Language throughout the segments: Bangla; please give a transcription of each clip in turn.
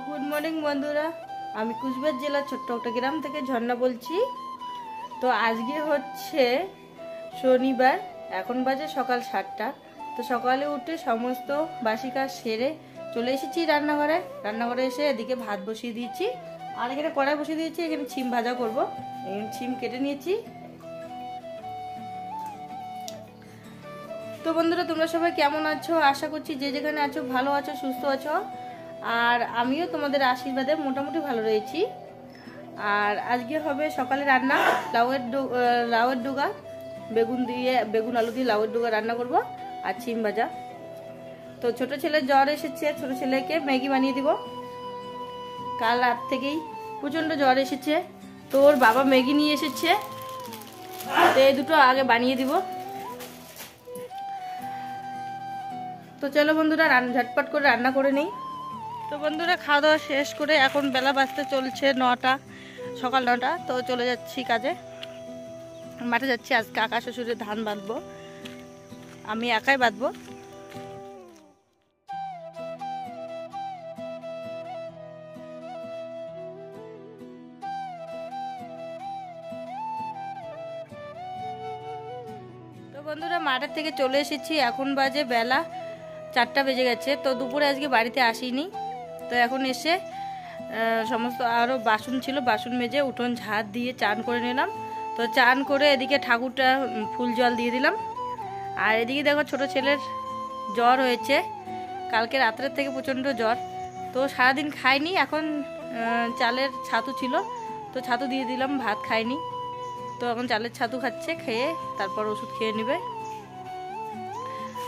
গুড মর্নিং বন্ধুরা, আমি কুচবিহার জেলার ছোট্ট একটা গ্রাম থেকে ঝর্ণা বলছি। তো আজকে হচ্ছে শনিবার, এখন বাজে সকাল 7টা। তো সকালে উঠে সমস্ত বাসি কাজ সেরে চলে এসেছি রান্নাঘরে এসে এদিকে ভাত বসিয়ে দিয়েছি, আর এখানে কড়াই বসিয়ে দিয়েছি। এখানে ছিম ভাজা করবো, ছিম কেটে নিয়েছি। তো বন্ধুরা, তোমরা সবাই কেমন আছো? আশা করছি যে যেখানে আছো ভালো আছো, সুস্থ আছো। আর আমিও তোমাদের আশীর্বাদে মোটামুটি ভালো রয়েছি। আর আজকে হবে সকালে রান্না লাউয়ের ডুগা, বেগুন আলু দিয়ে লাউয়ের ডুগা রান্না করব, আর ছিম ভাজা। তো ছোট ছেলের জ্বর এসেছে, ছোট ছেলেকে ম্যাগি বানিয়ে দিব। কাল রাত থেকেই প্রচণ্ড জ্বর এসেছে, তো ওর বাবা ম্যাগি নিয়ে এসেছে, তো এই দুটো আগে বানিয়ে দিব। তো চলো বন্ধুরা, ঝটপট করে রান্না করে নিই। তো বন্ধুরা, খাওয়া দাওয়া শেষ করে এখন বেলা বাজতে চলছে 9টা, সকাল 9টা। তো চলে যাচ্ছি কাজে, মাঠে যাচ্ছি। আজ কাকা শ্বশুরের ধান বাঁধবো, আমি একাই বাঁধবো। তো বন্ধুরা, মাঠের থেকে চলে এসেছি, এখন বাজে বেলা 4টা বেজে গেছে। তো দুপুরে আজকে বাড়িতে আসিনি। তো এখন এসে সমস্ত আরও বাসন ছিল, বাসন মেজে উঠোন ঝাড় দিয়ে চান করে নিলাম। তো চান করে এদিকে ঠাকুরটা ফুল জল দিয়ে দিলাম। আর এদিকে দেখো, ছোট ছেলের জ্বর হয়েছে, কালকে রাত্রের থেকে প্রচণ্ড জ্বর। তো সারাদিন খাইনি, এখন চালের ছাতু ছিল, তো ছাতু দিয়ে দিলাম, ভাত খাইনি। তো এখন চালের ছাতু খাচ্ছে, খেয়ে তারপর ওষুধ খেয়ে নেবে।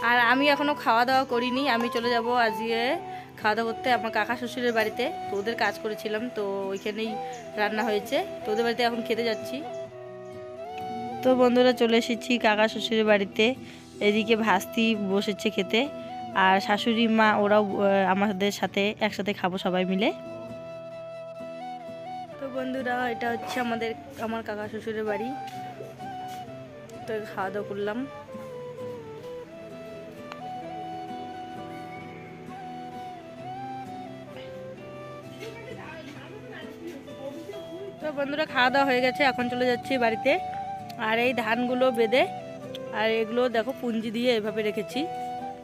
আর আমি এখনও খাওয়া দাওয়া করিনি, আমি চলে যাব আজকে খাওয়া দাওয়া করতে আমার কাকা শ্বশুরের বাড়িতে। তো ওদের কাজ করেছিলাম, তো ওইখানেই রান্না হয়েছে, তো ওদের বাড়িতে এখন খেতে যাচ্ছি। তো বন্ধুরা, চলে এসেছি কাকা শ্বশুরের বাড়িতে। এদিকে ভাস্তি বসেছে খেতে, আর শাশুড়ি মা ওরাও আমাদের সাথে একসাথে খাবো সবাই মিলে। তো বন্ধুরা, এটা হচ্ছে আমার কাকা শ্বশুরের বাড়ি। তো খাওয়া দাওয়া করলাম। তো বন্ধুরা, খাওয়া দাওয়া হয়ে গেছে, এখন চলে যাচ্ছি বাড়িতে। আর এই ধানগুলো বেঁধে, আর এগুলো দেখো পুঞ্জি দিয়ে এভাবে রেখেছি,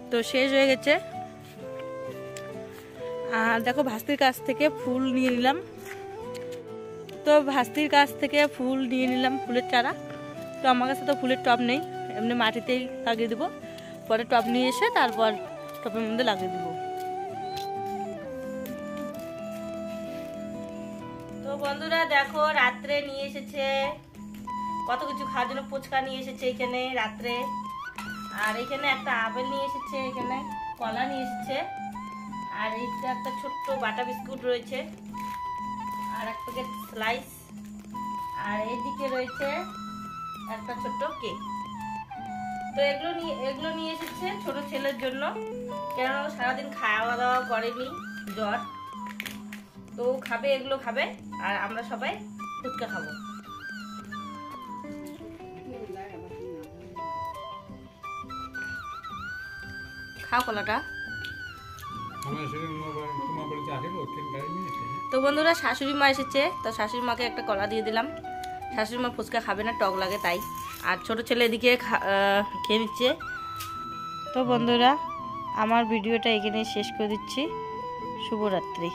তো শেষ হয়ে গেছে। আর দেখো, ভাস্তির কাছ থেকে ফুল নিয়ে নিলাম। ফুলের চারা। তো আমার কাছে তো ফুলের টব নেই, এমনি মাটিতেই লাগিয়ে দেবো। পরে টব নিয়ে এসে তারপর টবের মধ্যে লাগিয়ে দেবো। তো বন্ধুরা দেখো, রাত্রে নিয়ে এসেছে কত কিছু খাওয়ার জন্য। ফুচকা নিয়ে এসেছে এখানে রাত্রে, আর এখানে একটা আপেল নিয়ে এসেছে, এখানে কলা নিয়ে এসেছে, আর এইটা একটা ছোট্ট বাটা বিস্কুট রয়েছে, আর এক প্যাকেট স্লাইস, আর এইদিকে রয়েছে একটা ছোট্ট কেক। তো এগুলো নিয়ে এসেছে ছোট ছেলের জন্য, কেন সারাদিন খাওয়া দাওয়া করেনি, জ্বর। তো খাবে, এগুলো খাবে, আর আমরা সবাই ফুচকা খাবো। খাও কলাটা। তো বন্ধুরা, শাশুড়ি মা এসেছে, তো শাশুড়ি মাকে একটা কলা দিয়ে দিলাম। শাশুড়ি মা ফুচকা খাবে না, টক লাগে তাই। আর ছোট ছেলে এদিকে খেয়ে নিচ্ছে। তো বন্ধুরা, আমার ভিডিওটা এখানে শেষ করে দিচ্ছি। শুভরাত্রি।